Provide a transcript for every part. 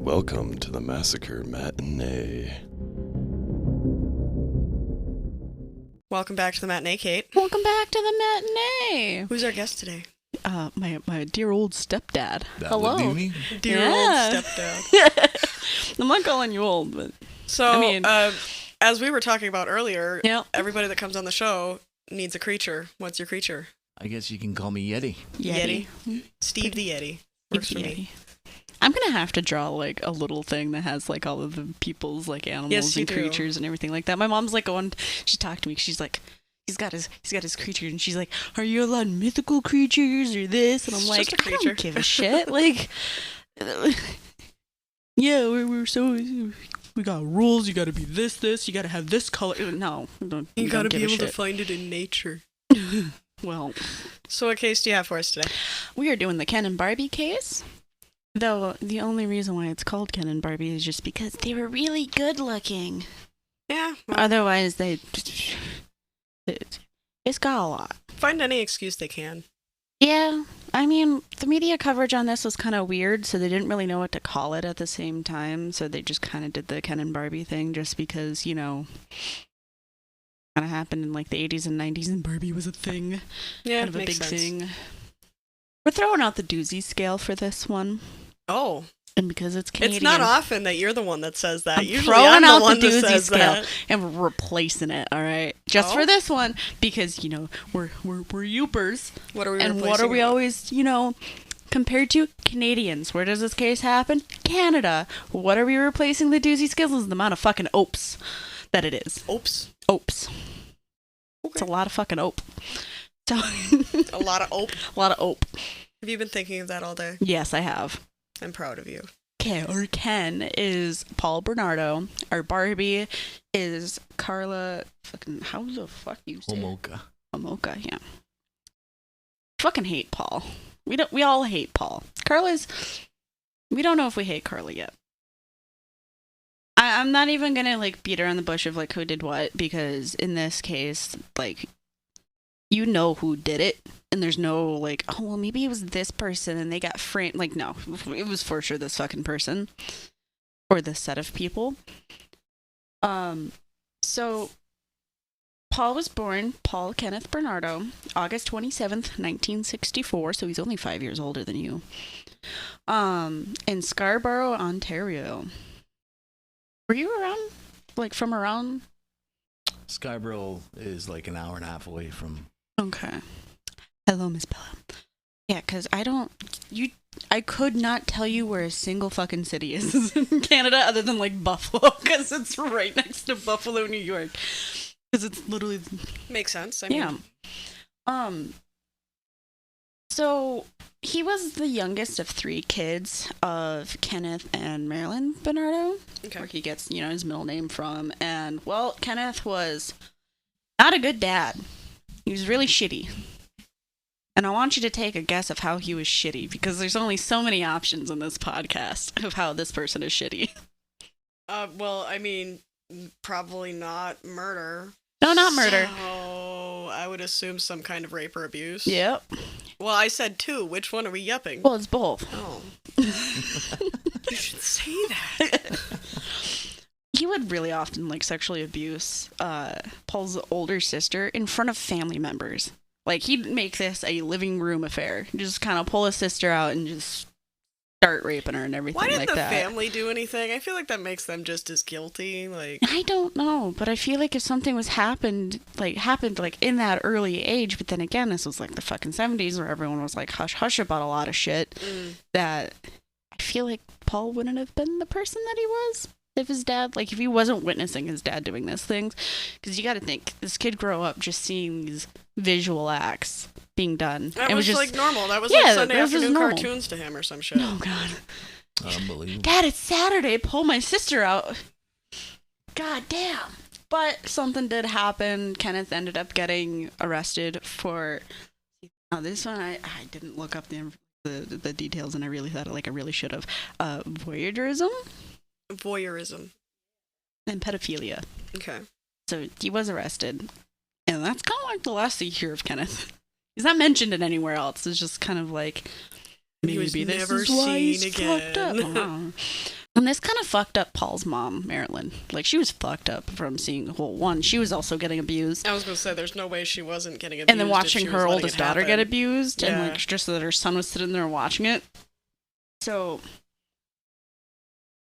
Welcome to the Massacre Matinee. Welcome back to the matinee, Kate. Welcome back to the matinee. Who's our guest today? My dear old stepdad. That Hello. would be me. Dear old stepdad. I'm not calling you old, but So, I mean, as we were talking about earlier, yeah. everybody that comes on the show needs a creature. What's your creature? I guess you can call me Yeti. Yeti. Steve the Yeti. Works for me. I'm gonna have to draw like a little thing that has like all of the people's like animals and creatures and everything like that. My mom's like going, she talked to me. She's like, he's got his creature, and she's like, are you allowed mythical creatures or this? And I'm like, just a creature. I don't give a shit. Like, yeah, we got rules. You got to be this. You got to have this color. No, you got to be able to find it in nature. Well, so what case do you have for us today? We are doing the Ken and Barbie case. Though the only reason why it's called Ken and Barbie is just because they were really good looking. Yeah. Well, Otherwise, it's got a lot. find any excuse they can. Yeah, I mean, the media coverage on this was kind of weird, so they didn't really know what to call it at the same time, so they just kind of did the Ken and Barbie thing just because, you know, kind of happened in like the 80s and 90s, and Barbie was a thing. Yeah, kind of a makes big sense. thing. We're throwing out the doozy scale for this one. Oh. And because it's Canadian. It's not often that you're the one that says that. I'm Usually throwing I'm the out one the that doozy says scale that. and replacing it, all right? Just for this one, because, you know, we're youpers. What are we And replacing what are we it with? always, you know, compared to? Canadians. Where does this case happen? Canada. What are we replacing the doozy scales? Is the amount of fucking opes that it is. Oops. Opes. Okay. It's a lot of fucking ope. So A lot of ope. a lot of ope. Have you been thinking of that all day? Yes, I have. I'm proud of you. Okay, our Ken is Paul Bernardo. Our Barbie is Carla. Fucking, how the fuck you say? Homoka, yeah. Fucking hate Paul. We all hate Paul. We don't know if we hate Carla yet. I'm not even gonna like beat around the bush of like who did what, because in this case, like, you know who did it, and there's no like, oh well, maybe it was this person and they got framed. Like, no, it was for sure this fucking person or this set of people. So Paul was born Paul Kenneth Bernardo, August 27th, 1964. So he's only 5 years older than you. In Scarborough, Ontario. Were you around? Like from around? Scarborough is like an hour and a half away from. Okay. Hello, Miss Bella. Yeah, because I could not tell you where a single fucking city is in Canada other than like Buffalo, because it's right next to Buffalo, New York. Because it's literally. Makes sense. I mean, Yeah. So he was the youngest of three kids of Kenneth and Marilyn Bernardo, where he gets, you know, his middle name from. And, well, Kenneth was not a good dad. He was really shitty. And I want you to take a guess of how he was shitty, because there's only so many options in this podcast of how this person is shitty. Well, I mean, probably not murder. No, not murder. So I would assume some kind of rape or abuse. Yep. Well, I said two. Which one are we yupping? Well, it's both. Oh. You should say that. He would really often like sexually abuse Paul's older sister in front of family members. Like, he'd make this a living room affair. Just kind of pull his sister out and just start raping her and everything Why didn't like the that. family do anything? I feel like that makes them just as guilty. Like, I don't know, but I feel like if something happened in that early age, but then again, this was like the fucking 70s where everyone was like hush hush about a lot of shit, that I feel like Paul wouldn't have been the person that he was if his dad, like, if he wasn't witnessing his dad doing these things. Because you got to think, this kid grew up just seeing these visual acts being done. that It was just like normal. That was yeah, like Sunday that was just afternoon normal. cartoons to him or some shit. oh god, Unbelievable. Dad, it's Saturday. Pull my sister out. God damn. But something did happen. Kenneth ended up getting arrested for. Now this one, I didn't look up the details, and I really thought I really should have. Voyeurism Voyeurism. and pedophilia. Okay. So he was arrested, and that's kind of like the last that you hear of Kenneth. He's not mentioned in anywhere else. It's just kind of like He was maybe this never is why seen he's fucked up. again. Wow. And this kind of fucked up Paul's mom, Marilyn. Like, she was fucked up from seeing, well, one, she was also getting abused. I was going to say, there's no way she wasn't getting abused. And then watching her oldest daughter get abused, Yeah. and, like, just so that her son was sitting there watching it. So,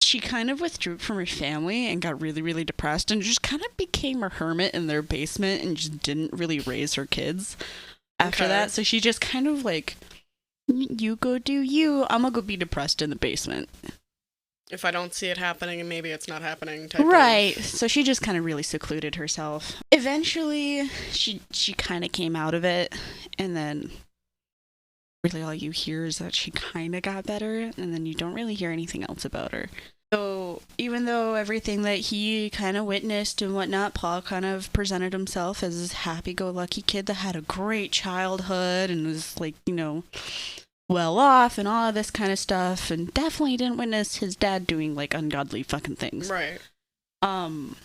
she kind of withdrew from her family and got really, really depressed and just kind of became a hermit in their basement and just didn't really raise her kids after that. So she just kind of, like, you go do you, I'm gonna go be depressed in the basement. If I don't see it happening, and maybe it's not happening. Right. So she just kind of really secluded herself. Eventually, she kind of came out of it, and then really all you hear is that she kind of got better, and then you don't really hear anything else about her. So even though everything that he kind of witnessed and whatnot, Paul kind of presented himself as this happy-go-lucky kid that had a great childhood and was, like, you know, well off and all of this kind of stuff, and definitely didn't witness his dad doing, like, ungodly fucking things. Right. And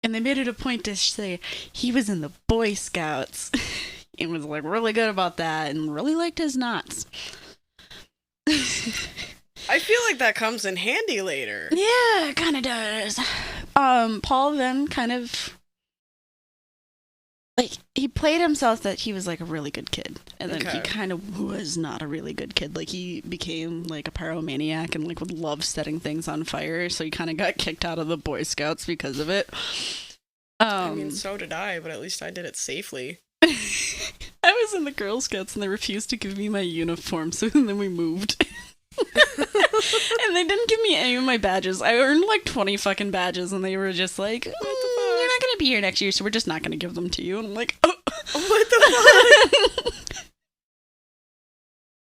they made it a point to say he was in the Boy Scouts and was, like, really good about that and really liked his knots. I feel like that comes in handy later. Yeah, it kind of does. Paul then kind of, like, he played himself that he was, like, a really good kid. And then he kind of was not a really good kid. Like, he became, like, a pyromaniac and, like, would love setting things on fire. So he kind of got kicked out of the Boy Scouts because of it. I mean, so did I, but at least I did it safely. I was in the Girl Scouts and they refused to give me my uniform, so then we moved. And they didn't give me any of my badges. I earned like 20 fucking badges, and they were just like, you're not gonna be here next year, so we're just not gonna give them to you. And I'm like, oh, what the fuck?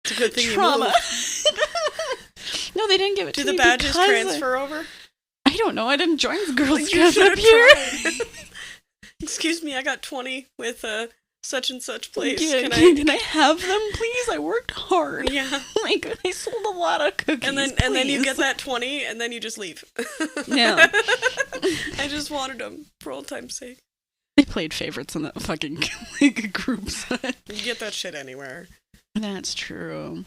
It's a good thing trauma. You moved. No, they didn't give it to me. Do the badges transfer over? I don't know. I didn't join the Girl You Scouts should've up here. tried. Excuse me, I got 20 with such and such place. Yeah, can I have them, please? I worked hard. Yeah. Like, I sold a lot of cookies. And then you get that 20, and then you just leave. Yeah. I just wanted them for old time's sake. They played favorites in that fucking like group set. You get that shit anywhere. That's true.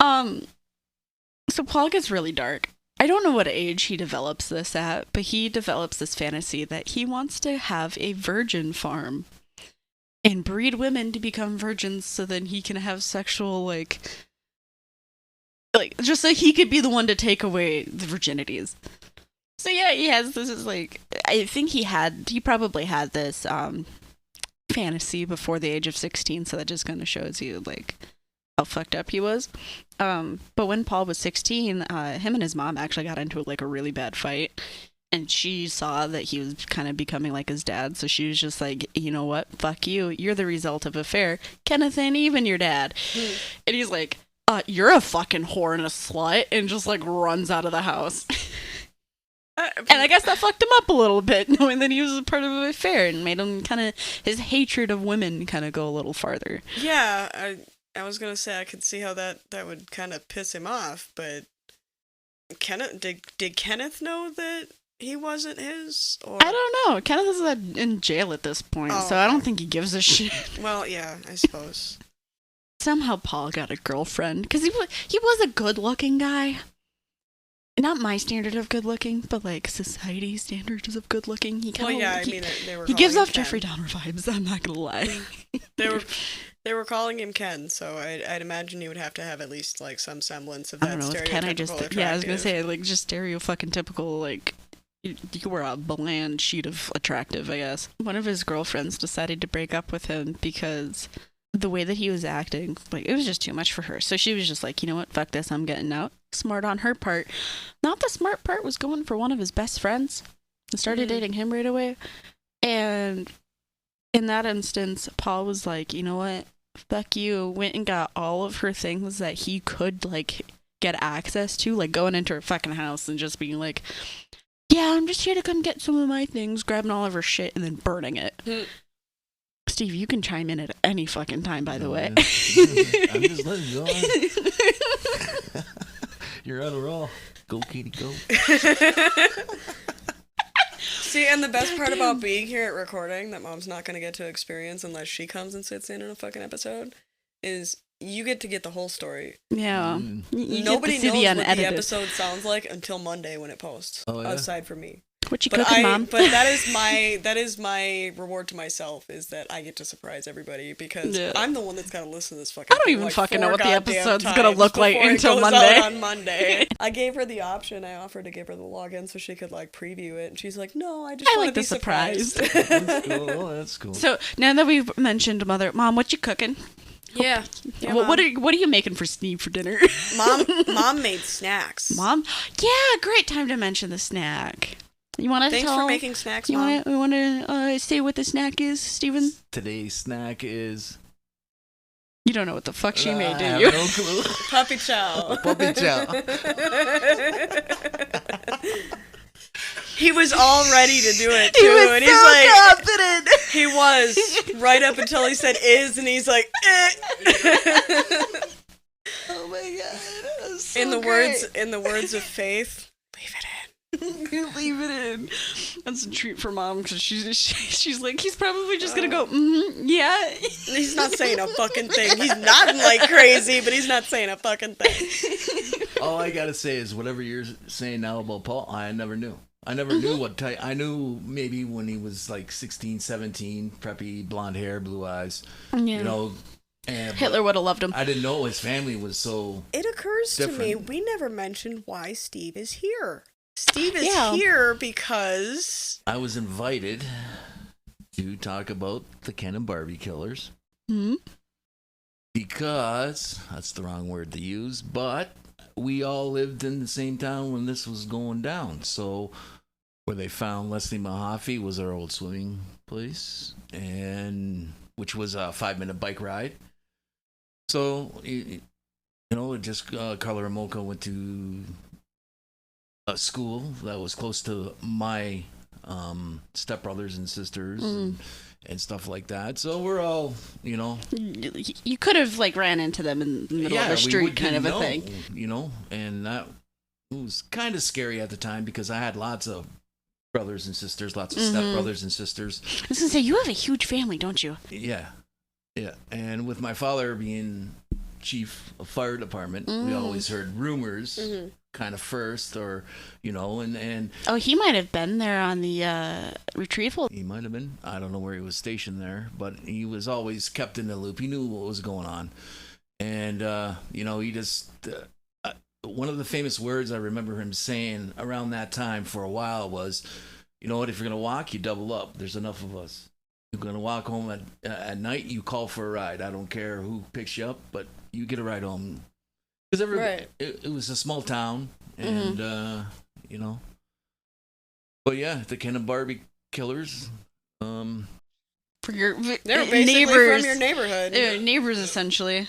So Paul gets really dark. I don't know what age he develops this at, but he develops this fantasy that he wants to have a virgin farm and breed women to become virgins so then he can have sexual, like just so he could be the one to take away the virginities. So yeah, he has this is like, I think he probably had this fantasy before the age of 16, so that just kind of shows you like how fucked up he was. But when Paul was 16, him and his mom actually got into like a really bad fight, and she saw that he was kind of becoming like his dad, so she was just like, you know what, fuck you, you're the result of affair. Kenneth ain't even your dad. And he's like, you're a fucking whore and a slut, and just like runs out of the house. And I guess that fucked him up a little bit, knowing that he was a part of an affair, and made him kind of, his hatred of women kind of go a little farther. Yeah, I was gonna say I could see how that would kind of piss him off, but Kenneth did Kenneth know that he wasn't his? Or? I don't know. Kenneth is in jail at this point, so I don't think he gives a shit. Well, yeah, I suppose. Somehow Paul got a girlfriend, because he was a good-looking guy. Not my standard of good-looking, but like society standards of good-looking. He kind of he gives off Ken. Jeffrey Dahmer vibes. I'm not gonna lie. They were calling him Ken, so I'd imagine you would have to have at least like some semblance of that. I don't know. Ken, I was gonna say like just stereo fucking typical like. You were a bland sheet of attractive, I guess. One of his girlfriends decided to break up with him because the way that he was acting, like, it was just too much for her. So she was just like, you know what, fuck this, I'm getting out. Smart on her part. Not the smart part was going for one of his best friends and started dating him right away. And in that instance, Paul was like, you know what, fuck you. Went and got all of her things that he could, like, get access to, like going into her fucking house and just being like, yeah, I'm just here to come get some of my things, grabbing all of her shit and then burning it. Steve, you can chime in at any fucking time, by the way. I'm just letting you go on. You're on a roll. Go, Katie, go. See, and the best part about being here at recording that Mom's not going to get to experience unless she comes and sits in a fucking episode is you get to get the whole story. Yeah. You Nobody get to see knows the what the unedited. episode sounds like until Monday when it posts. Oh, yeah? Aside from me. What you cooking, Mom? But that is my reward to myself, is that I get to surprise everybody, because I'm the one that's got to listen to this fucking I don't thing, even like, fucking 4 know what the goddamn episode's times gonna look like before it until goes Monday. out on Monday. I gave her the option. I offered to give her the login so she could like preview it, and she's like, "No, I just want to like be the surprise." surprised." That's cool. Oh, that's cool. So now that we've mentioned Mom, what you cooking? Yeah. What are you making for Steve for dinner? Mom made snacks. Mom? Yeah, great time to mention the snack. You want to Thanks for making snacks, Mom. You want to say what the snack is, Steven? Today's snack is... You don't know what the fuck she made, do I you? have no clue. Puppy chow. Puppy chow. He was all ready to do it, too. He was and so he's like, confident. he was, right up until he said is, and he's like, eh. Oh my god. That was so in the great. words of Faith, leave it in. Leave it in. That's a treat for Mom, because she's like, he's probably just gonna go, yeah. He's not saying a fucking thing. He's nodding like crazy, but he's not saying a fucking thing. All I gotta say is whatever you're saying now about Paul, I never knew. I never knew what type. I knew maybe when he was like 16, 17, preppy, blonde hair, blue eyes. Yeah. You know, and Hitler would have loved him. I didn't know his family was so. It occurs to me, different. we never mentioned why Steve is here. Steve is Yeah. here because... I was invited to talk about the Ken and Barbie killers. Hmm? Because, that's the wrong word to use, but we all lived in the same town when this was going down. So, where they found Leslie Mahaffey was our old swimming place, and which was a 5-minute bike ride. So, you know, just Carla and Mocha went to a school that was close to my stepbrothers and sisters and stuff like that. So we're all, you know. You could have, like, ran into them in the middle of the street kind of a thing. You know, and that was kind of scary at the time because I had lots of brothers and sisters, lots of stepbrothers and sisters. I was going to say, you have a huge family, don't you? Yeah. Yeah. And with my father being chief of fire department, we always heard rumors kind of first, or, you know, and Oh, he might have been there on the retrieval. he might have been. I don't know where he was stationed there, but he was always kept in the loop. He knew what was going on. And, you know, he just, one of the famous words I remember him saying around that time for a while was, you know what, if you're going to walk, you double up. There's enough of us. You're going to walk home at night, you call for a ride. I don't care who picks you up, but you get a ride home. Because Right. it was a small town, and, you know. But yeah, the Ken and Barbie killers. For your They're basically neighbors. from your neighborhood. Neighbors, essentially.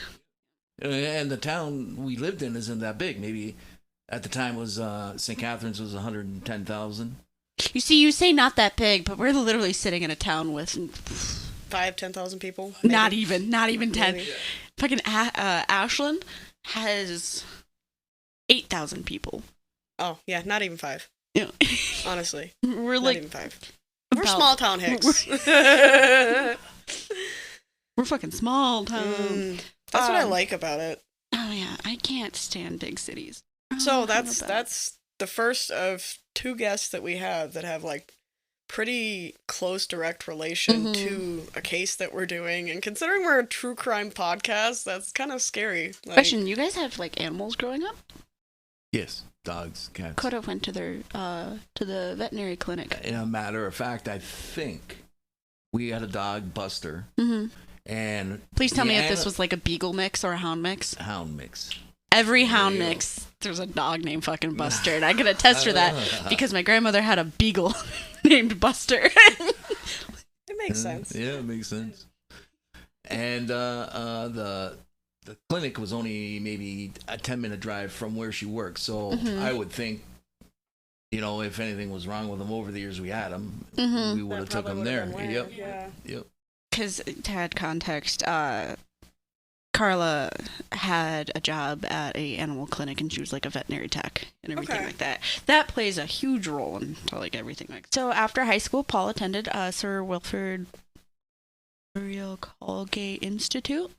And the town we lived in isn't that big. Maybe at the time was St. Catharines was 110,000. You see, you say not that big, but we're literally sitting in a town with 5,000-10,000 people. not maybe. even 10. Maybe. Fucking Ashland has 8,000 people. Oh, yeah, not even 5. Yeah. Honestly. We're Not like, even 5. We're about- small town hicks. we're fucking small town. That's what I like about it. Oh yeah, I can't stand big cities. So that's the first of 2 guests that we have that have like pretty close direct relation to a case that we're doing, and considering we're a true crime podcast, that's kind of scary. Like, Question: you guys have like animals growing up? Yes, dogs, cats. Could have went to their to the veterinary clinic. In a matter of fact, I think we had a dog, Buster, and Please tell the me if this was like a beagle mix or a hound mix. hound mix. Every hound mix, there's a dog named fucking Buster, and I can attest for that because my grandmother had a beagle named Buster. it makes sense. Yeah, it makes sense. And the clinic was only maybe a 10-minute drive from where she worked, so I would think, you know, if anything was wrong with them over the years we had them, we would have took them there. Yep. Yeah. Yep. Because to add context, Carla had a job at a animal clinic, and she was like a veterinary tech and everything like that. That plays a huge role into like everything like that. So after high school, Paul attended Sir Wilfrid Burial Colgate Institute.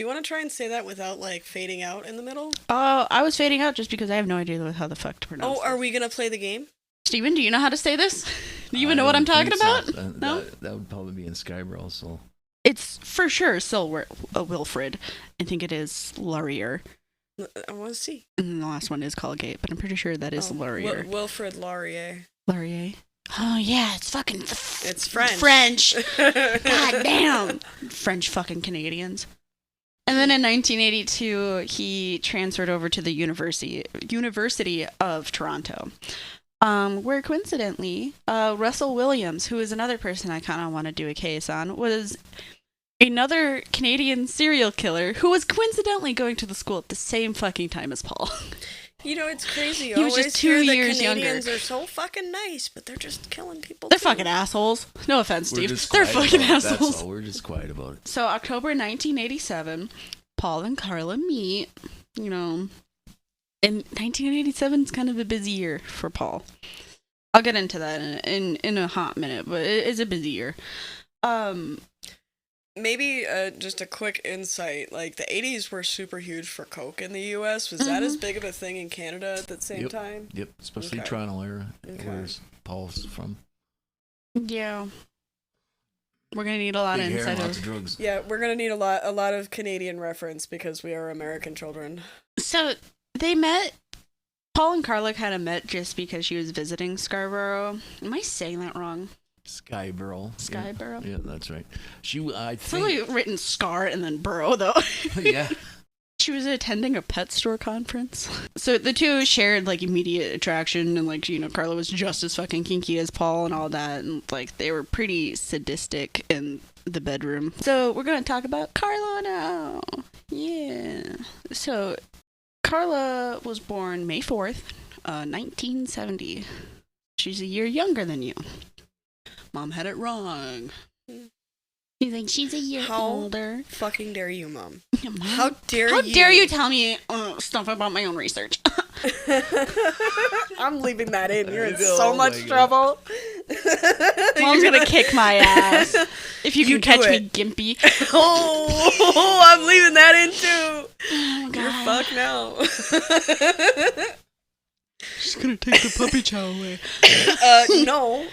You want to try and say that without, like, fading out in the middle? Oh, I was fading out just because I have no idea how the fuck to pronounce Oh, are we going to play the game? Steven, do you know how to say this? Do you even know what I'm talking about? No? That would probably be in Skybro, so... It's for sure still Wilfred. I think it is Laurier. I want to see. And the last one is Colgate, but I'm pretty sure that is Laurier. Wilfred Laurier. Laurier. Oh, yeah, it's fucking... It's French. French. God damn. French fucking Canadians. And then in 1982, he transferred over to the University of Toronto, where coincidentally, Russell Williams, who is another person I kind of want to do a case on, was another Canadian serial killer who was coincidentally going to the school at the same fucking time as Paul. You know, it's crazy. He was just 2 years younger. Canadians are so fucking nice, but they're just killing people. They're too. fucking assholes. No offense, Steve. They're fucking assholes. That's all. We're just quiet about it. So October 1987, Paul and Carla meet. You know, and 1987 is kind of a busy year for Paul. I'll get into that in a hot minute, but it is a busy year. Maybe just a quick insight. Like, the 80s were super huge for coke in the U.S. Was that as big of a thing in Canada at the same time? Yep, especially Okay. Toronto area, Okay. where's Paul's from. Yeah. We're going to need a lot Big of hair and insider. lots of drugs. Yeah, we're gonna need a lot of Canadian reference because we are American children. So they met. Paul and Carla kind of met just because she was visiting Scarborough. Am I saying that wrong? Skyborough. Skyborough? Yeah, that's right. I It's think... really written Scar and then Burrow, though. yeah. She was attending a pet store conference. So the two shared, like, immediate attraction, and, like, you know, Carla was just as fucking kinky as Paul and all that, and, like, they were pretty sadistic in the bedroom. So we're gonna talk about Carla now. Yeah. So Carla was born May 4th, 1970. She's a year younger than you. Mom had it wrong. He's like, she's a year older. Fucking dare you, Mom? Mom, How dare you? How dare you tell me stuff about my own research? I'm leaving that in. You're in Oh so much my trouble. Mom's gonna kick my ass. If you can do catch me, it. gimpy. Oh, I'm leaving that in too. Oh, You're God. fucked now. She's gonna take the puppy chow away. No.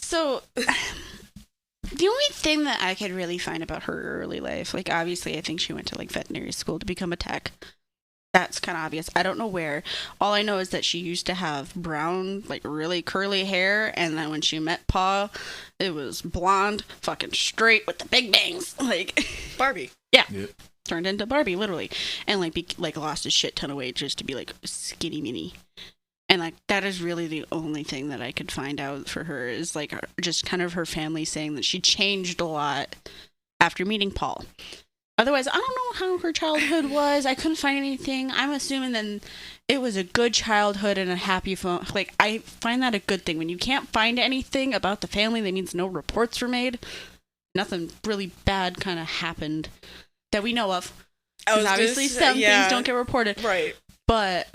So, the only thing that I could really find about her early life, like, obviously, I think she went to, like, veterinary school to become a tech. That's kind of obvious. I don't know where. All I know is that she used to have brown, like, really curly hair, and then when she met Pa, it was blonde, fucking straight with the big bangs. Like, Barbie. yeah. Yep. Turned into Barbie, literally. And, like, lost a shit ton of weight just to be, like, skinny mini. And, like, that is really the only thing that I could find out for her is, like, just kind of her family saying that she changed a lot after meeting Paul. Otherwise, I don't know how her childhood was. I couldn't find anything. I'm assuming then it was a good childhood and a happy phone. Like, I find that a good thing. When you can't find anything about the family, that means no reports were made. Nothing really bad kind of happened that we know of. Because obviously some things don't get reported. Right. But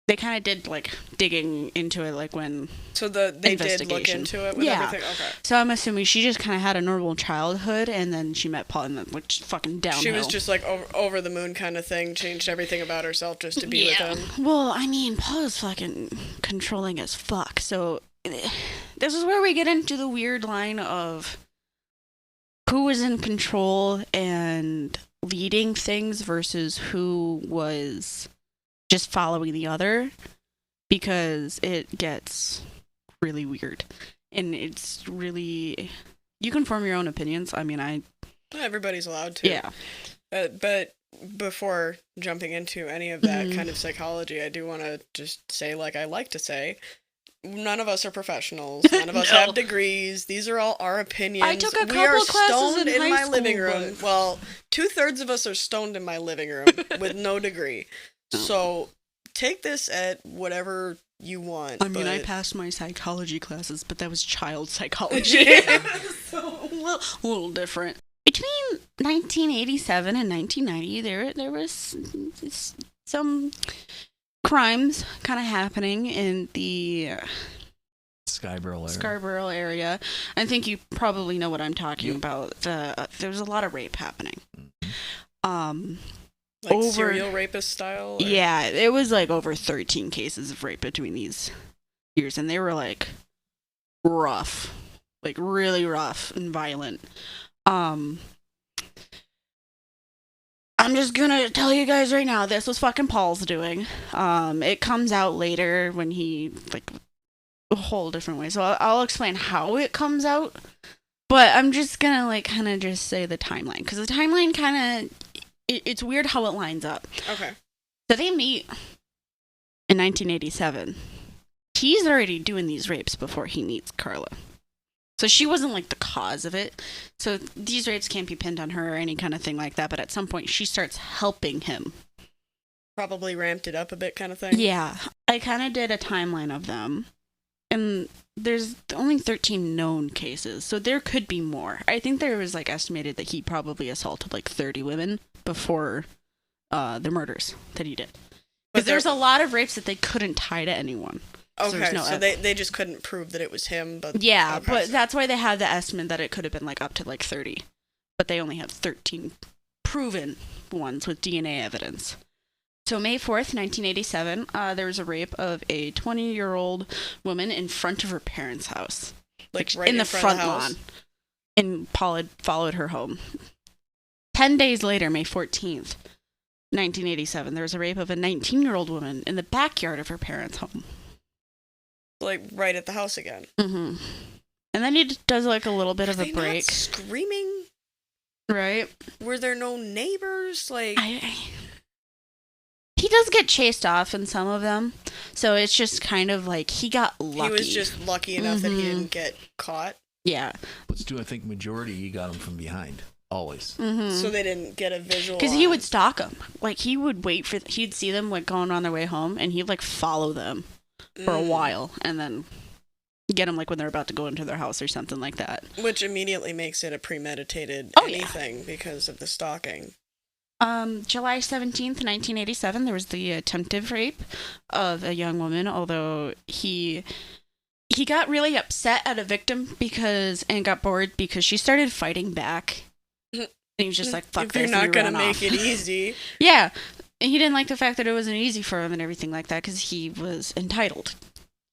they kind of did, like, digging into it, like, when... So they did look into it with everything? Okay. So I'm assuming she just kind of had a normal childhood, and then she met Paul, and then, like, fucking downhill. She was just, like, over the moon kind of thing, changed everything about herself just to be with him. Well, I mean, Paul is fucking controlling as fuck, so... This is where we get into the weird line of who was in control and leading things versus who was... just following the other, because it gets really weird, and it's really, you can form your own opinions. I mean, Everybody's allowed to. Yeah. But before jumping into any of that kind of psychology, I do want to just say, like I like to say, none of us are professionals. None of us have degrees. These are all our opinions. I took a couple we are classes stoned in high my school, living room. but- Well, 2/3 of us are stoned in my living room with no degree. So take this at whatever you want. I mean, I but- passed my psychology classes, but that was child psychology. So a little different. Between 1987 and 1990, there was some crimes kind of happening in the Scarborough area. I think you probably know what I'm talking about. There was a lot of rape happening. Like serial rapist style? Or? Yeah, it was like over 13 cases of rape between these years, and they were like rough, like really rough and violent. I'm just gonna tell you guys right now, this was fucking Paul's doing. It comes out later when he, like, a whole different way. So I'll explain how it comes out, but I'm just gonna, like, kind of just say the timeline, because the timeline kind of, it's weird how it lines up. Okay. So they meet in 1987. He's already doing these rapes before he meets Carla. So she wasn't like the cause of it. So these rapes can't be pinned on her or any kind of thing like that. But at some point she starts helping him. Probably ramped it up a bit kind of thing. Yeah. I kind of did a timeline of them. And there's only 13 known cases. So there could be more. I think there was like estimated that he probably assaulted like 30 women before the murders that he did. Because there's a lot of rapes that they couldn't tie to anyone. Okay, so they just couldn't prove that it was him, but... Yeah, okay, but that's why they had the estimate that it could have been, like, up to, like, 30. But they only have 13 proven ones with DNA evidence. So May 4th, 1987, there was a rape of a 20-year-old woman in front of her parents' house. Like right in the front of the house? lawn. And Paul had followed her home. 10 days later, May 14th, 1987, there was a rape of a 19-year-old woman in the backyard of her parents' home. Like, right at the house again. Mm-hmm. And then he does, like, a little bit of a Not break. screaming? Right? Were there no neighbors? Like... He does get chased off in some of them. So it's just kind of like he got lucky. He was just lucky enough that he didn't get caught? Yeah. But still, I think majority, he got them from behind. Always. Mm-hmm. So they didn't get a visual. Because he would stalk them. Like, he would wait for... He'd see them, like, going on their way home, and he'd, like, follow them for a while, and then get them, like, when they're about to go into their house or something like that. Which immediately makes it a premeditated anything because of the stalking. July 17th, 1987, there was the attempted rape of a young woman, although he got really upset at a victim and got bored because she started fighting back. And he was just like, fuck if this. You're not going to make it easy. Yeah. He didn't like the fact that it wasn't easy for him and everything like that because he was entitled.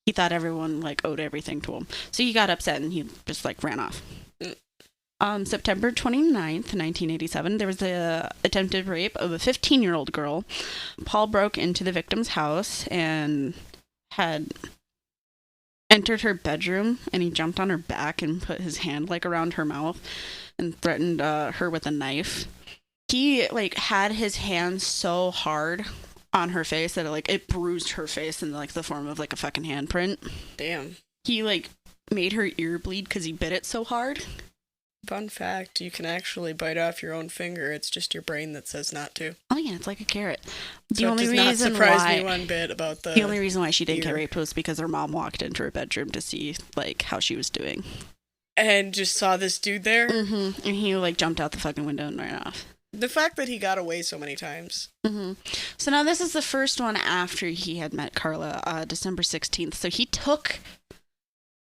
He thought everyone, like, owed everything to him. So he got upset and he just, like, ran off. September 29th, 1987, there was the attempted rape of a 15-year-old girl. Paul broke into the victim's house and had entered her bedroom, and he jumped on her back and put his hand, like, around her mouth and threatened her with a knife. He, like, had his hand so hard on her face that it bruised her face in, like, the form of, like, a fucking handprint. Damn. He, like, made her ear bleed because he bit it so hard. Fun fact, you can actually bite off your own finger. It's just your brain that says not to. Oh, yeah, it's like a carrot. So it does not surprise me one bit about the only reason why she didn't get raped was because her mom walked into her bedroom to see, like, how she was doing. And just saw this dude there? Mm-hmm. And he, like, jumped out the fucking window and ran off. The fact that he got away so many times. Mm-hmm. So now this is the first one after he had met Carla, December 16th. So he took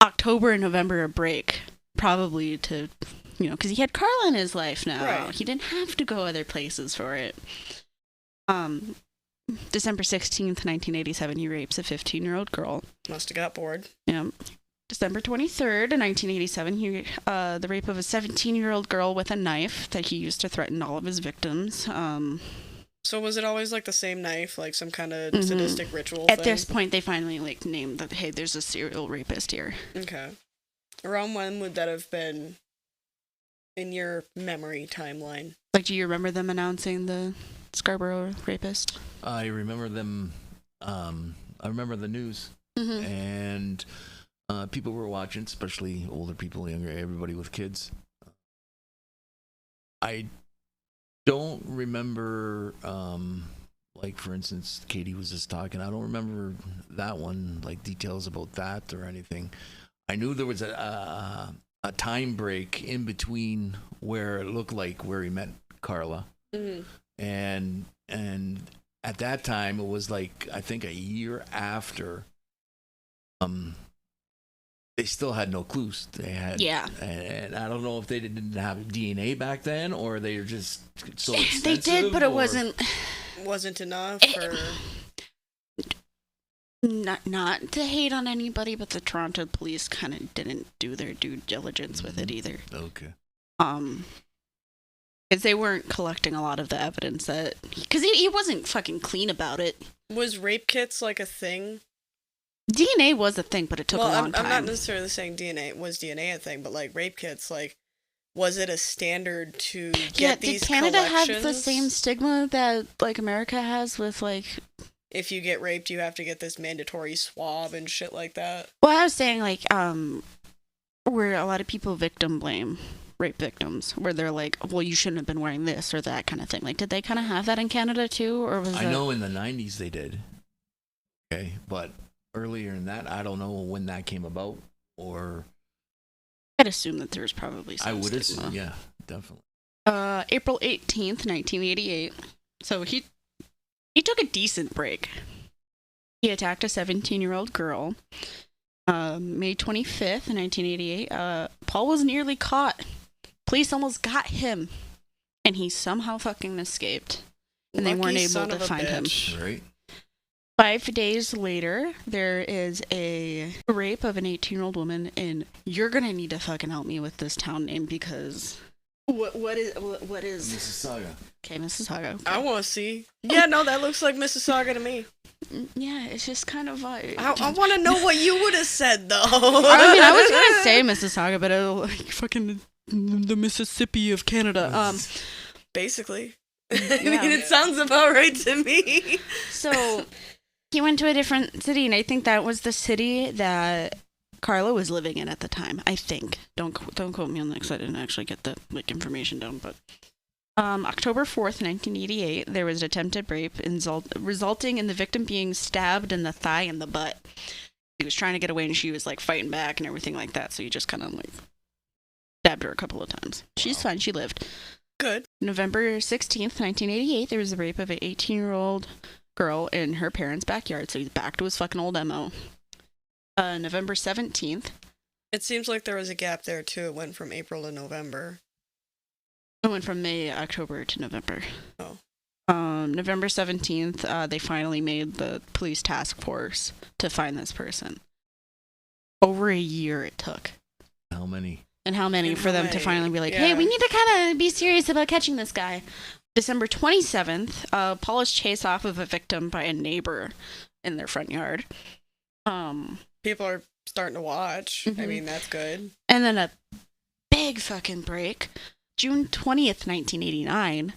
October and November a break, probably to, because he had Carla in his life now. Right. He didn't have to go other places for it. December 16th, 1987, he rapes a 15-year-old girl. Must have got bored. Yeah. December 23rd, 1987, the rape of a 17-year-old girl with a knife that he used to threaten all of his victims. So was it always, like, the same knife, like some kind of sadistic ritual At thing? this point, they finally, like, named that, hey, there's a serial rapist here. Okay. Around when would that have been in your memory timeline? Like, do you remember them announcing the Scarborough rapist? I remember them, I remember the news, and people were watching, especially older people, younger, everybody with kids. I don't remember, like, for instance, Katie was just talking, I don't remember that one, like, details about that or anything. I knew there was a time break in between where it looked like where he met Carla. And at that time, it was, like, I think a year after they still had no clues. They had, and I don't know if they didn't have DNA back then, or they were just so expensive. They did, but it wasn't enough. Not to hate on anybody, but the Toronto police kind of didn't do their due diligence with it either. Okay. Because they weren't collecting a lot of the evidence because he wasn't fucking clean about it. Was rape kits like a thing? DNA was a thing, but it took a long time. I'm not necessarily saying DNA a thing, but like rape kits, like, was it a standard to get these did Canada collections? have the same stigma that like America has with like, if you get raped, you have to get this mandatory swab and shit like that? Well, I was saying like where a lot of people victim blame rape victims, where they're like, well, you shouldn't have been wearing this or that kind of thing. Like, did they kind of have that in Canada too, or was I know in the 90s they did. Okay, but earlier in that, I don't know when that came about, or I'd assume that there's probably some I would stigma. assume, yeah, definitely. April 18th, 1988. So he took a decent break. He attacked a 17-year-old girl. May 25th, 1988, Paul was nearly caught. Police almost got him, and he somehow fucking escaped. And they weren't able to find him. Right. 5 days later, there is a rape of an 18-year-old woman, and you're gonna need to fucking help me with this town name, because what is Mississauga. Okay, Mississauga. Okay. I want to see. Yeah, no, that looks like Mississauga to me. Yeah, it's just kind of like... I want to know what you would have said, though. I mean, I was gonna say Mississauga, but like fucking the Mississippi of Canada. Basically. I mean, it sounds about right to me. So he went to a different city, and I think that was the city that Carla was living in at the time. I think. Don't quote me on that, because I didn't actually get the information down. But October 4th, 1988, there was attempted rape resulting in the victim being stabbed in the thigh and the butt. He was trying to get away, and she was like fighting back and everything like that. So he just kind of like stabbed her a couple of times. She's fine. She lived. Good. November 16th, 1988, there was a rape of an 18-year-old girl in her parents' backyard. So he's back to his fucking old MO. November 17th. It seems like there was a gap there, too. It went from April to November. It went from October to November. Oh. November 17th, they finally made the police task force to find this person. Over a year it took. How many? And how many for them to finally be like, yeah. hey, we need to kind of be serious about catching this guy. December 27th, Paul is chased off of a victim by a neighbor in their front yard. People are starting to watch. Mm-hmm. I mean, that's good. And then a big fucking break. June 20th, 1989,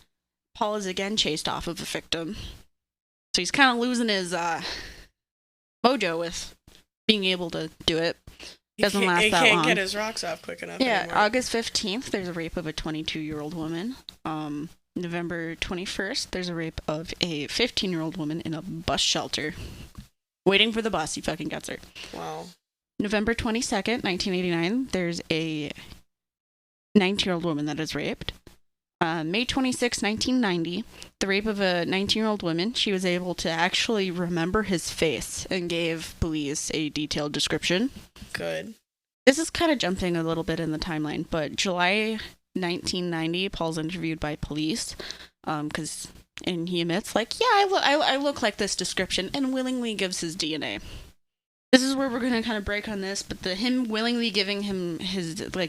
Paul is again chased off of a victim. So he's kind of losing his mojo with being able to do it. Doesn't last that long. He can't get his rocks off quick enough anymore. August 15th, there's a rape of a 22-year-old woman. November 21st, there's a rape of a 15-year-old woman in a bus shelter. Waiting for the bus, he fucking gets her. Wow. November 22nd, 1989, there's a 19-year-old woman that is raped. May 26, 1990, the rape of a 19-year-old woman. She was able to actually remember his face and gave police a detailed description. Good. This is kind of jumping a little bit in the timeline, but July 1990, Paul's interviewed by police, and he admits, like, yeah, I look like this description, and willingly gives his DNA. This is where we're going to kind of break on this, but him willingly giving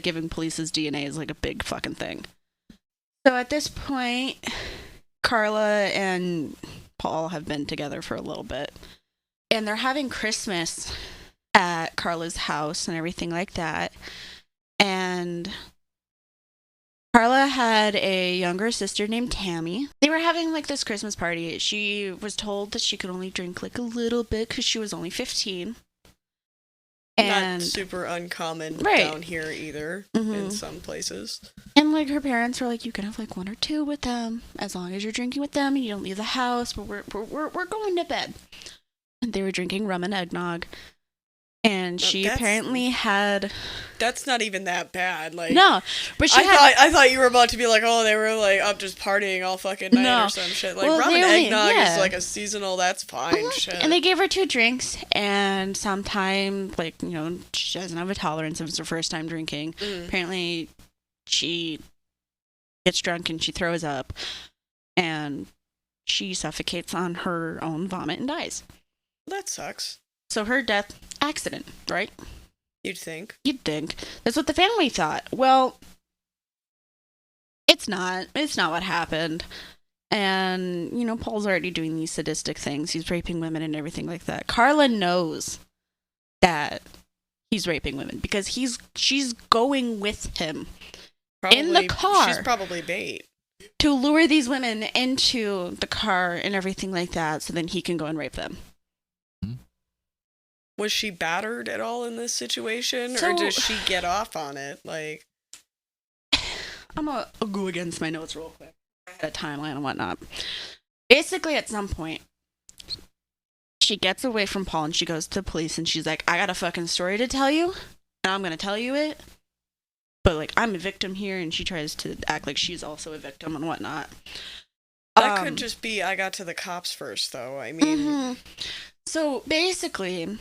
giving police his DNA is like a big fucking thing. So at this point, Carla and Paul have been together for a little bit, and they're having Christmas at Carla's house and everything like that. And Carla had a younger sister named Tammy. They were having like this Christmas party. She was told that she could only drink like a little bit because she was only 15. And not super uncommon right. down here either, in some places. And like her parents were like, you can have like 1 or 2 with them as long as you're drinking with them and you don't leave the house. But we're going to bed. And they were drinking rum and eggnog. And she apparently had... That's not even that bad. Like, no, but she I thought you were about to be like, oh, they were like up just partying all fucking night or some shit. Like, rum and eggnog is like a seasonal, that's fine shit. And they gave her 2 drinks, and sometime, like, you know, she doesn't have a tolerance if it's her first time drinking. Apparently, she gets drunk and she throws up, and she suffocates on her own vomit and dies. That sucks. So her death, accident, right? You'd think. You'd think. That's what the family thought. Well, it's not. It's not what happened. And, you know, Paul's already doing these sadistic things. He's raping women and everything like that. Carla knows that he's raping women because she's going with him in the car. She's probably bait. To lure these women into the car and everything like that so then he can go and rape them. Was she battered at all in this situation, or does she get off on it? Like, I'm gonna go against my notes real quick. I had a timeline and whatnot. Basically, at some point, she gets away from Paul and she goes to the police and she's like, I got a fucking story to tell you, and I'm gonna tell you it. But, like, I'm a victim here, and she tries to act like she's also a victim and whatnot. That could just be, I got to the cops first, though. I mean... So, basically,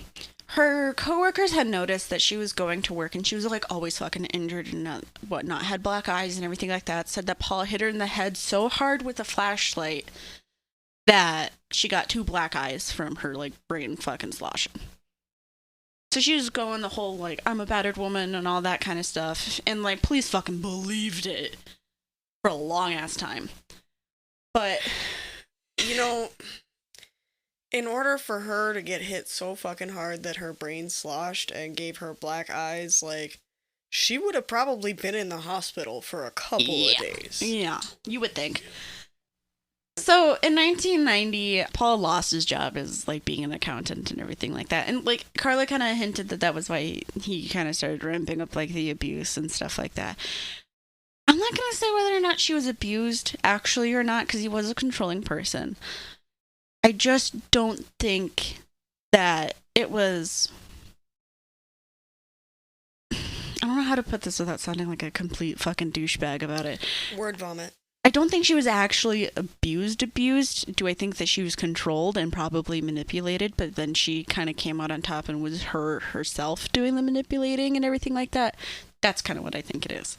her coworkers had noticed that she was going to work, and she was, like, always fucking injured and whatnot, had black eyes and everything like that, said that Paul hit her in the head so hard with a flashlight that she got 2 black eyes from her, like, brain fucking sloshing. So she was going the whole, like, I'm a battered woman and all that kind of stuff, and, like, police fucking believed it for a long-ass time. But, you know... In order for her to get hit so fucking hard that her brain sloshed and gave her black eyes, like, she would have probably been in the hospital for a couple of days. Yeah, you would think. So, in 1990, Paul lost his job as, like, being an accountant and everything like that. And, like, Carla kind of hinted that was why he kind of started ramping up, like, the abuse and stuff like that. I'm not going to say whether or not she was abused, actually, or not, because he was a controlling person. I just don't think that it was... I don't know how to put this without sounding like a complete fucking douchebag about it. Word vomit. I don't think she was actually abused. Do I think that she was controlled and probably manipulated, but then she kind of came out on top and was herself doing the manipulating and everything like that? That's kind of what I think it is.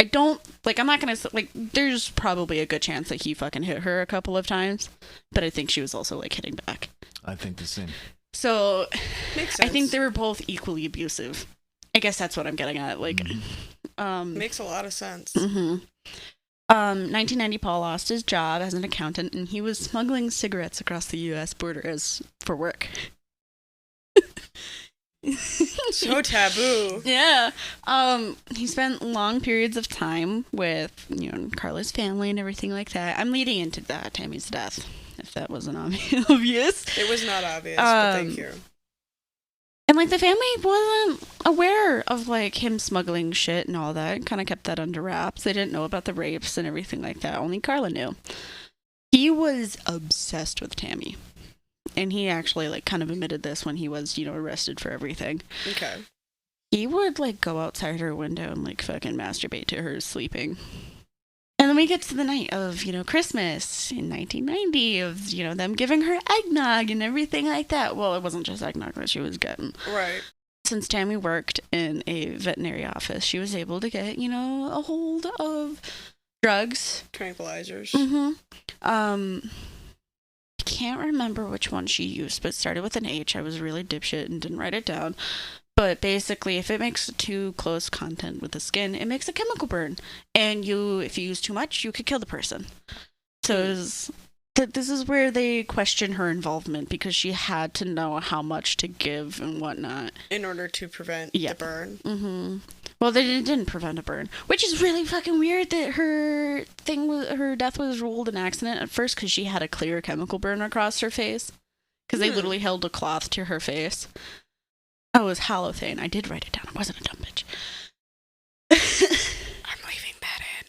I don't, like, I'm not gonna, like, there's probably a good chance that he fucking hit her a couple of times, but I think she was also, like, hitting back. I think the same. So, makes sense. I think they were both equally abusive. I guess that's what I'm getting at, like, makes a lot of sense. 1990, Paul lost his job as an accountant, and he was smuggling cigarettes across the U.S. border for work. So taboo. Yeah. He spent long periods of time with, you know, Carla's family and everything like that. I'm leading into that, Tammy's death, if that wasn't obvious. It was not obvious, but thank you. And, like, the family wasn't aware of, like, him smuggling shit and all that. Kind of kept that under wraps. They didn't know about the rapes and everything like that. Only Carla knew. He was obsessed with Tammy. And he actually, like, kind of admitted this when he was, you know, arrested for everything. Okay. He would, like, go outside her window and, like, fucking masturbate to her sleeping. And then we get to the night of, you know, Christmas in 1990 of, you know, them giving her eggnog and everything like that. Well, it wasn't just eggnog that she was getting. Right. Since Tammy worked in a veterinary office, she was able to get, you know, a hold of drugs. Tranquilizers. I can't remember which one she used, but it started with an H. I was really dipshit and didn't write it down. But basically, if it makes too close contact with the skin, it makes a chemical burn. And if you use too much, you could kill the person. So this is where they question her involvement, because she had to know how much to give and whatnot. In order to prevent the burn. Mm-hmm. Well, they didn't prevent a burn, which is really fucking weird that her death was ruled an accident at first, because she had a clear chemical burn across her face. Because they literally held a cloth to her face. Oh, it was halothane. I did write it down. I wasn't a dumb bitch. I'm leaving that in.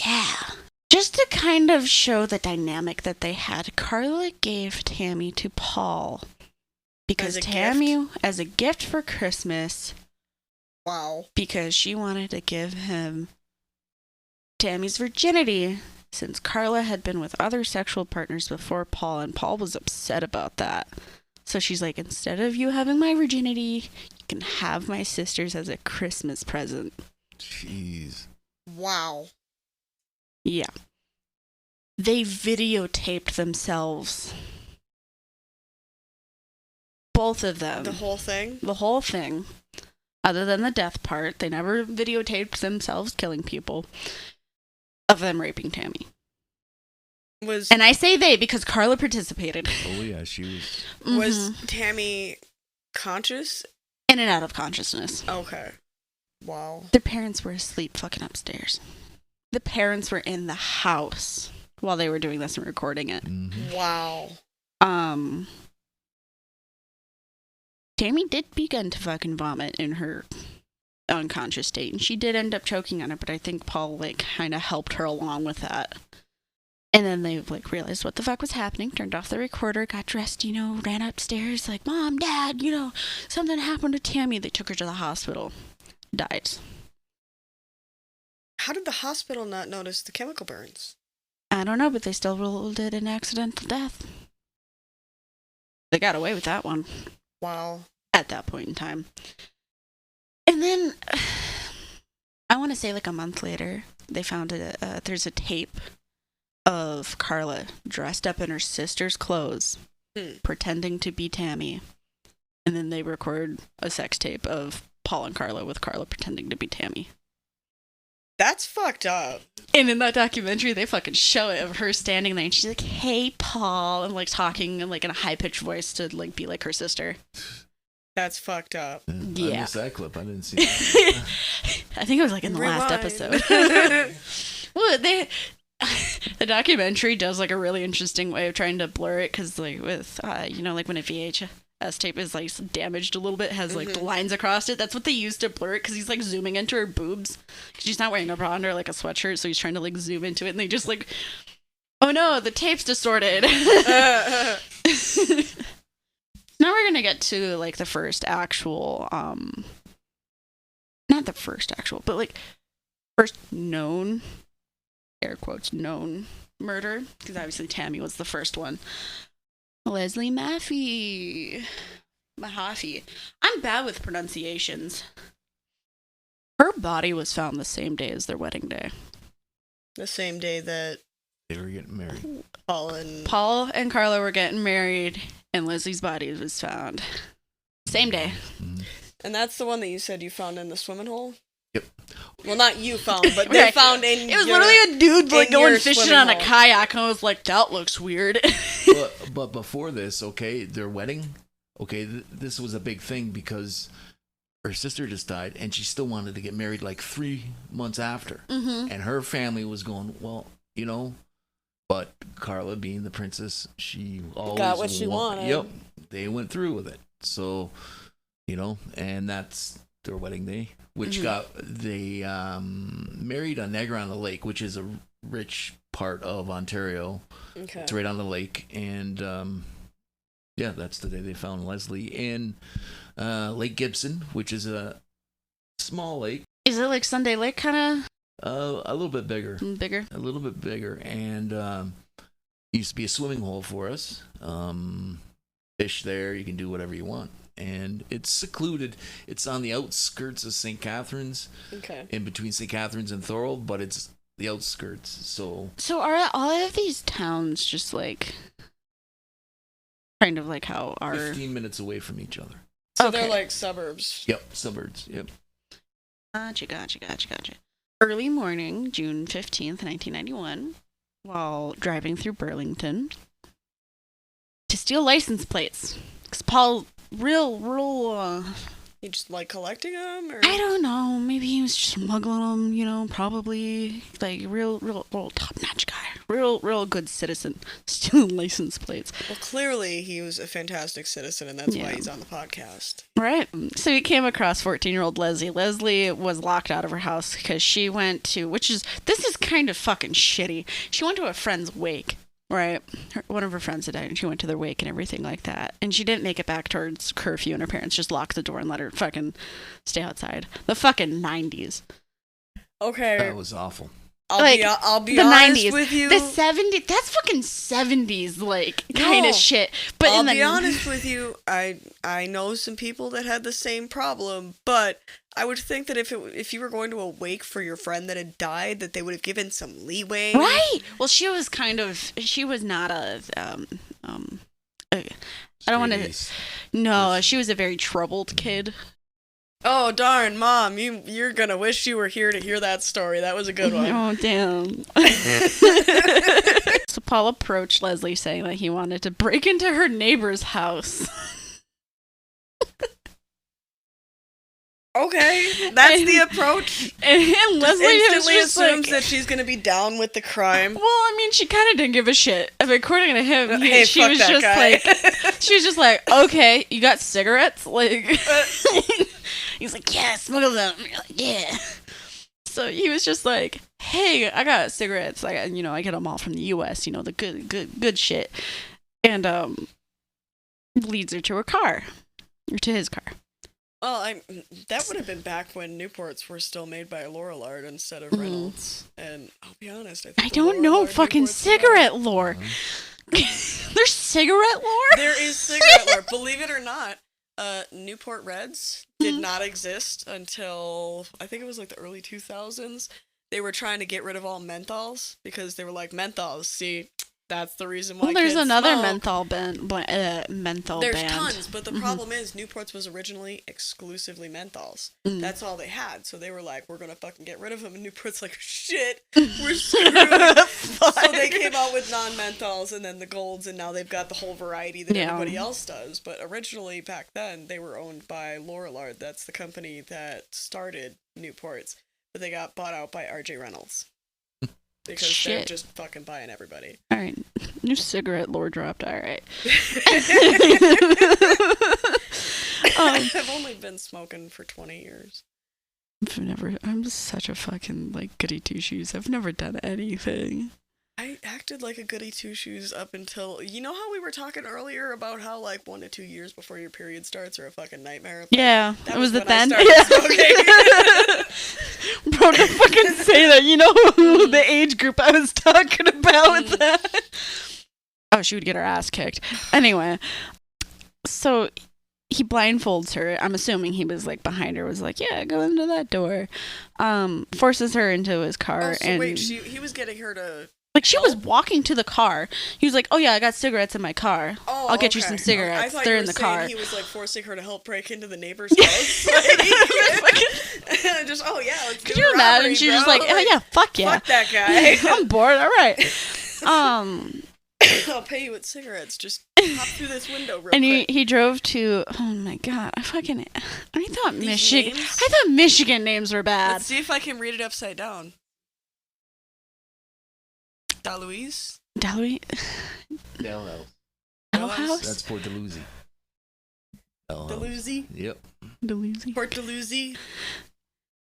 Yeah. Just to kind of show the dynamic that they had, Carla gave Tammy to Paul Because As a Tammy, gift? as a gift for Christmas, Wow. because she wanted to give him Tammy's virginity, since Carla had been with other sexual partners before Paul, and Paul was upset about that. So she's like, instead of you having my virginity, you can have my sister's as a Christmas present. Jeez. Wow. Yeah. They videotaped themselves. Both of them. The whole thing? The whole thing. Other than the death part, they never videotaped themselves killing people. Of them raping Tammy. And I say they because Carla participated. Oh yeah, she was. Was Tammy conscious? In and out of consciousness. Okay. Wow. Their parents were asleep fucking upstairs. The parents were in the house while they were doing this and recording it. Mm-hmm. Wow. Tammy did begin to fucking vomit in her unconscious state, and she did end up choking on it, but I think Paul, like, kind of helped her along with that. And then they, like, realized what the fuck was happening, turned off the recorder, got dressed, you know, ran upstairs, like, Mom, Dad, you know, something happened to Tammy. They took her to the hospital. Died. How did the hospital not notice the chemical burns? I don't know, but they still ruled it an accidental death. They got away with that one. Wow. At that point in time. And then, I want to say like a month later, they found there's a tape of Carla dressed up in her sister's clothes, pretending to be Tammy. And then they record a sex tape of Paul and Carla with Carla pretending to be Tammy. That's fucked up. And in that documentary, they fucking show it of her standing there, and she's like, "Hey, Paul," and like talking and like in a high pitched voice to like be like her sister. That's fucked up. Yeah. I missed that clip. I didn't see that. I think it was like in the last episode. Well, the documentary does like a really interesting way of trying to blur it, because like with you know, like when a VHS tape is like damaged a little bit, has like the lines across it. That's what they use to blur it, because he's like zooming into her boobs. She's not wearing a bra under like a sweatshirt, so he's trying to like zoom into it, and they just like, oh no, the tape's distorted. Now we're gonna get to like the first actual, not the first actual, but like first known, air quotes, known murder, because obviously Tammy was the first one. Leslie Mahaffey. I'm bad with pronunciations. Her body was found the same day as their wedding day. The same day that They were getting married. Paul and Carla were getting married, and Leslie's body was found. Same day. Mm-hmm. And that's the one that you said you found in the swimming hole? Yep. Well, not you found, but they found in It was literally a dude like going fishing on a hole. kayak, and I was like, that looks weird. but before this, okay, their wedding, okay, this was a big thing because her sister just died, and she still wanted to get married like 3 months after. Mm-hmm. And her family was going, well, you know, but Carla, being the princess, she always got what she wanted. Yep, they went through with it. So, you know, and that's their wedding day, which they married on Niagara-on-the-Lake, which is a rich part of Ontario. Okay. It's right on the lake, and yeah, that's the day they found Leslie in Lake Gibson, which is a small lake. Is it like Sunday Lake kind A little bit bigger. Bigger? A little bit bigger, and used to be a swimming hole for us. Fish there, you can do whatever you want. And it's secluded. It's on the outskirts of St. Catharines. Okay. In between St. Catharines and Thorold, but it's the outskirts. So are all of these towns just like kind of like how our 15 minutes away from each other. So Okay. they're like suburbs. Yep, suburbs. Yep. Gotcha. Early morning, June 15th, 1991, while driving through Burlington to steal license plates. Because Paul, real, You just like collecting them, or I don't know, maybe he was just smuggling them, you know, probably, like, real top-notch guy. Real good citizen, stealing license plates. well, clearly he was a fantastic citizen, and that's why Yeah. he's on the podcast. Right. So he came across 14-year-old Leslie. Leslie was locked out of her house because she went to, this is kind of fucking shitty. She went to a friend's wake Right. One of her friends had died, and she went to their wake and everything like that. And she didn't make it back towards curfew, and her parents just locked the door and let her fucking stay outside. The fucking 90s. Okay. That was awful. I'll be the honest 90s. with you. The 70s. That's fucking 70s, like, kind of shit. But I'll be honest with you. I know some people that had the same problem, but I would think that if you were going to a wake for your friend that had died, that they would have given some leeway. Right. Well, she was not a, I don't want to, no, she was a very troubled kid. Oh, darn, Mom, you're gonna wish you were here to hear that story. That was a good one. Oh, damn. So Paul approached Leslie saying that he wanted to break into her neighbor's house. Okay, that's the approach. And Leslie Instantly was just assumes like, that she's gonna be down with the crime. well, I mean, she kind of didn't give a shit. I mean, according to him, Hey, she fuck was that just guy. like, she was just like, okay, you got cigarettes? Like, he's like, yeah, smoke them. Yeah. So he was just like, hey, I got cigarettes. I get them all from the U.S. The good shit. And leads her to her car, or to his car. Well, that would have been back when Newports were still made by Lorillard instead of Reynolds. And I'll be honest, I don't know fucking cigarette lore. There's cigarette lore? There is cigarette lore. Believe it or not, Newport Reds did not exist until, I think it was like the early 2000s. They were trying to get rid of all menthols because they were like, menthols, see, that's the reason why there's kids another smoke. menthol There's band. tons, but the problem is Newport's was originally exclusively menthols. That's all they had. So they were like, we're going to fucking get rid of them. And Newport's like, shit, we're screwed. So they came out with non-menthols and then the golds, and now they've got the whole variety that everybody else does. But originally, back then, they were owned by Lorillard. That's the company that started Newport's. But they got bought out by R.J. Reynolds. Because they're just fucking buying everybody. All right. New cigarette lore dropped. All right. I've only been smoking for 20 years. I'm such a fucking, like, goody two-shoes. I've never done anything. I acted like a goody two-shoes up until... You know how we were talking earlier about how, like, 1 to 2 years before your period starts are a fucking nightmare? Yeah. That was it when then? I started smoking. Bro, don't fucking say that. You know the age group I was talking about with that? Oh, she would get her ass kicked. Anyway. So... he blindfolds her. I'm assuming he was like behind her, was like, yeah, go into that door. Forces her into his car. So and wait, he was getting her to... Like, she was walking to the car. He was like, oh yeah, I got cigarettes in my car. I'll get you some cigarettes. I thought They're you in were the saying car. he was like forcing her to help break into the neighbor's house. Just, oh yeah, let's Could do you a imagine? robbery, She's bro. just like, oh yeah, fuck yeah. Fuck that guy. I'm bored, alright. I'll pay you with cigarettes. Just hop through this window real And quick. he drove to, oh my god, I thought These Michigan, names? I thought Michigan names were bad. Let's see if I can read it upside down. Dallouise? Dallouise? Dalhouse. Dalhouse? That's Port Dalhousie. Dalhousie? Yep. Dalhousie? Port Dalhousie?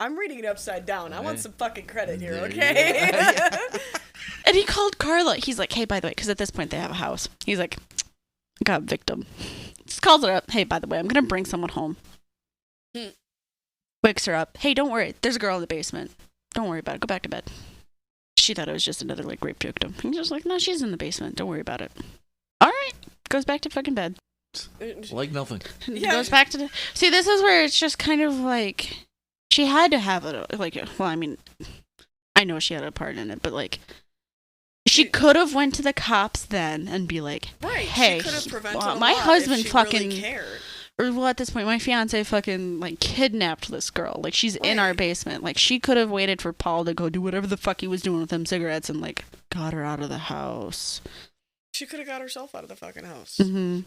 I'm reading it upside down. I want some fucking credit here, There you okay? And he called Carla. He's like, hey, by the way, because at this point they have a house. He's like, I got a victim. Just calls her up. Hey, by the way, I'm going to bring someone home. Wakes her up. Hey, don't worry. There's a girl in the basement. Don't worry about it. Go back to bed. She thought it was just another, like, rape victim. He's just like, no, she's in the basement. Don't worry about it. All right. Goes back to fucking bed. Like nothing. Yeah. Goes back to the... See, this is where it's just kind of like... She had to have it, like... Well, I mean... I know she had a part in it, but, like... She could have went to the cops then and be like, right, hey, she could have prevented a my lot husband if she fucking... really cared. Or, well, at this point, my fiance fucking, like, kidnapped this girl. Like, she's in our basement. Like, she could have waited for Paul to go do whatever the fuck he was doing with them cigarettes and, like, got her out of the house. She could have got herself out of the fucking house. Mm-hmm.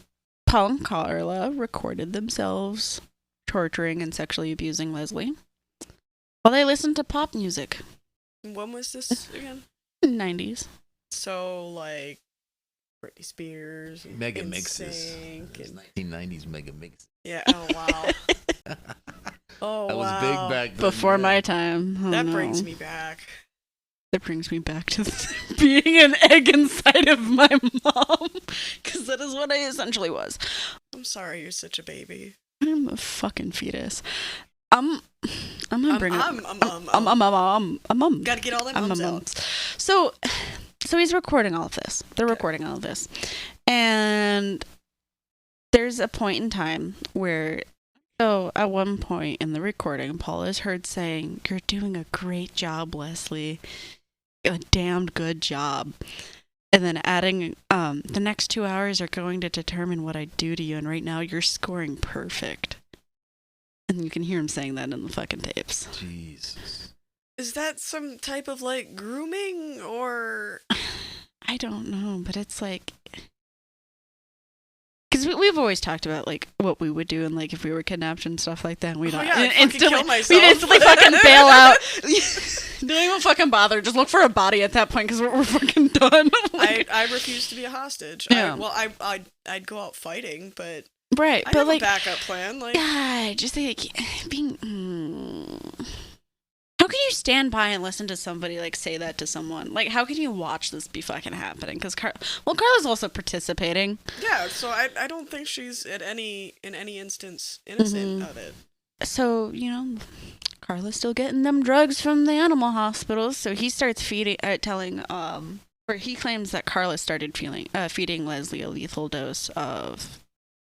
Paul and Carla recorded themselves torturing and sexually abusing Leslie while they listened to pop music. When was this again? 90s. So, like, Britney Spears, and Mega Mixes. and 1990s Mega Mixes. yeah. Oh wow. Oh That wow. was big back then. Before yeah. my time. Oh, That no. brings me back. That brings me back to being an egg inside of my mom, because that is what I essentially was. I'm sorry you're such a baby. I'm a fucking fetus. I'm gonna bring Gotta get all that mums out. So he's recording all of this. They're recording all of this, and there's a point in time where. So, at one point in the recording, Paul is heard saying, "You're doing a great job, Leslie. A damned good job." And then adding, "The next 2 hours are going to determine what I do to you, and right now you're scoring perfect." And you can hear him saying that in the fucking tapes. Jesus. Is that some type of, like, grooming, or... I don't know, but it's like... Because we've always talked about, like, what we would do and, like, if we were kidnapped and stuff like that. And we'd kill myself. We'd instantly fucking bail out. Don't even fucking bother. Just look for a body at that point because we're fucking done. Like, I refuse to be a hostage. Yeah. I'd go out fighting, but... Right, I but, have like... a backup plan. Like, yeah, just, like, being... How can you stand by and listen to somebody, like, say that to someone? Like, how can you watch this be fucking happening? Because Carla's also participating. Yeah, so I don't think she's in any instance innocent of it. So, Carla's still getting them drugs from the animal hospitals. So he starts or he claims that Carla started feeding Leslie a lethal dose of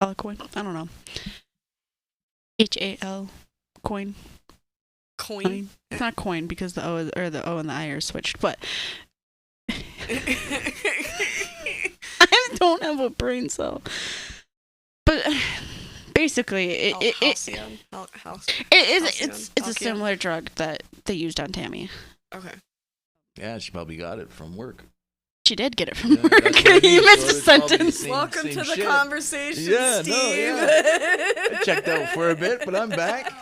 Alicoin. I don't know. HAL coin. Coin. It's not coin because the O and the I are switched, but I don't have a brain cell. But basically, it's a similar drug that they used on Tammy. Okay. Yeah, she probably got it from work. She did get it from work. You missed a sentence. Welcome to the conversation, Steve. I checked out for a bit, but I'm back.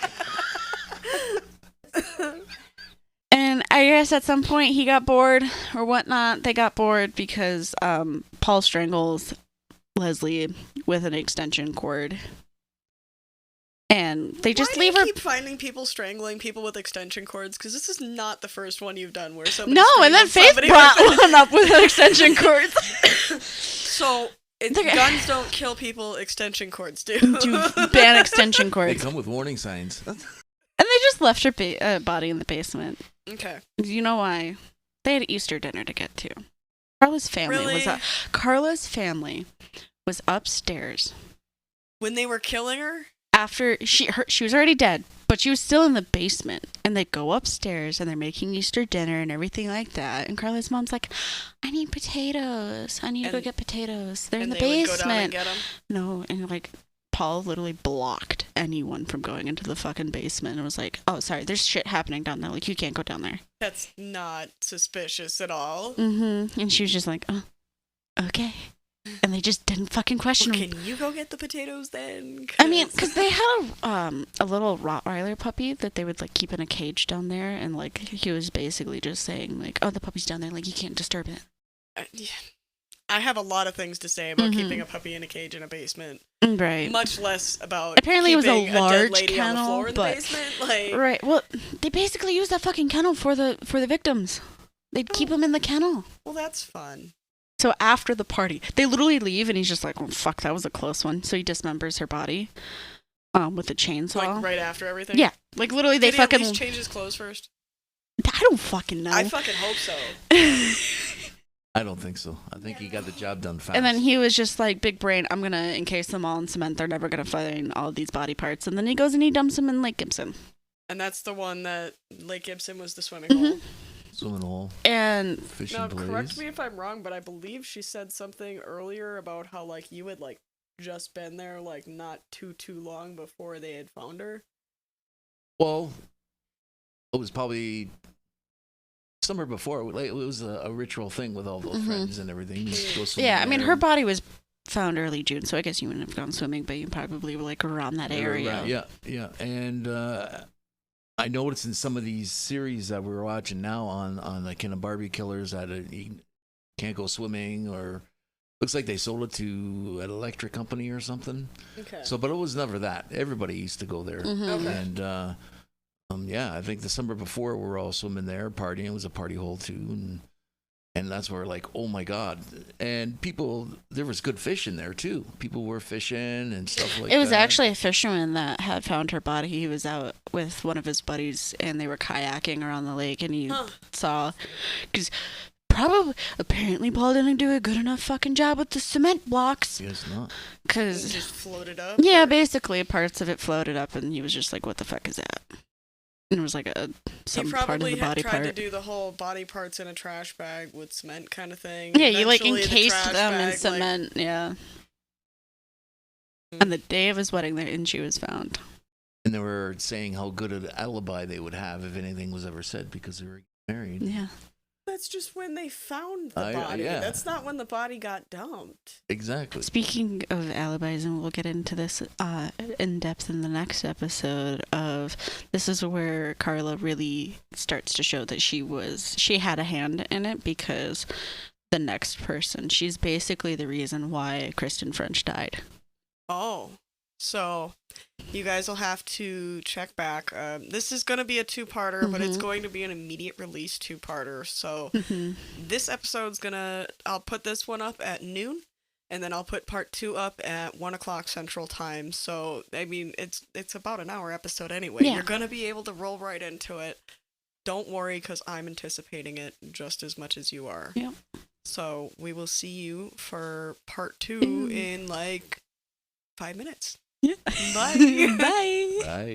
And I guess at some point he got bored or whatnot. They got bored because Paul strangles Leslie with an extension cord. And they just leave her. Why do you keep finding people strangling people with extension cords? Because this is not the first one you've done where somebody. No, and then Faith brought one up with extension cords. So guns don't kill people. Extension cords do. Ban extension cords. They come with warning signs. And they just left her body in the basement. Okay. You know why? They had Easter dinner to get to. Carla's family was upstairs when they were killing her. After she was already dead, but she was still in the basement. And they go upstairs and they're making Easter dinner and everything like that. And Carla's mom's like, "I need potatoes. I need to go get potatoes. They're in the basement." Would go down and get them? No, and like Paul literally blocked anyone from going into the fucking basement and was like, "Oh, sorry, there's shit happening down there. Like, you can't go down there." That's not suspicious at all. Mm-hmm. And she was just like, "Oh, okay." And they just didn't fucking question him. Can you go get the potatoes then? I mean, because they had a little Rottweiler puppy that they would like keep in a cage down there, and like he was basically just saying like, "Oh, the puppy's down there. Like, you can't disturb it." I have a lot of things to say about keeping a puppy in a cage in a basement. Right. Much less about apparently it was a large dead lady kennel, on the floor in but the basement. Like, right. Well, they basically used that fucking kennel for the victims. They'd keep them in the kennel. Well, that's fun. So after the party, they literally leave, and he's just like, "Oh fuck, that was a close one." So he dismembers her body, with a chainsaw. Like right after everything. Yeah, like literally they Did fucking. He at least change his clothes first? I don't fucking know. I fucking hope so. I don't think so. I think he got the job done fast. And then he was just like, "Big brain, I'm gonna encase them all in cement. They're never gonna find all of these body parts." And then he goes and he dumps them in Lake Gibson. And that's the one that Lake Gibson was the swimming hole. Swimming hole. And fishing now, blaze. correct me if I'm wrong, but I believe she said something earlier about how like you had like just been there like not too long before they had found her. Well, it was probably summer before. Like, it was a ritual thing with all those friends and everything. Yeah, I mean, her body was found early June, so I guess you wouldn't have gone swimming, but you probably were like around that area. Yeah. And I noticed in some of these series that we're watching now on the Ken and Barbie killers that you can't go swimming, or looks like they sold it to an electric company or something. Okay. So, but it was never that. Everybody used to go there. Okay. And Yeah, I think the summer before we were all swimming there, partying. It was a party hole too, and that's where like, oh my god! And people, there was good fish in there too. People were fishing and stuff like that. It was actually a fisherman that had found her body. He was out with one of his buddies, and they were kayaking around the lake, and he saw, because apparently Paul didn't do a good enough fucking job with the cement blocks. Yes, not. It just floated up. Yeah, basically parts of it floated up, and he was just like, "What the fuck is that?" And it was like some part of the body tried part. to do the whole body parts in a trash bag with cement kind of thing. Yeah, you like Eventually, encased them in bag, cement. Yeah. And the day of his wedding, and she was found. And they were saying how good an alibi they would have if anything was ever said because they were married. Yeah. That's just when they found the body. Yeah. That's not when the body got dumped. Exactly. Speaking of alibis, and we'll get into this in depth in the next episode this is where Carla really starts to show that she had a hand in it, because the next person, she's basically the reason why Kristen French died. Oh, so you guys will have to check back. This is going to be a two-parter, but it's going to be an immediate release two-parter. So this episode's I'll put this one up at noon, and then I'll put part 2 up at 1 o'clock Central Time. So, I mean, it's about an hour episode anyway. Yeah. You're going to be able to roll right into it. Don't worry, because I'm anticipating it just as much as you are. Yep. So we will see you for part 2 in like 5 minutes. Yeah. Bye. Bye. Bye.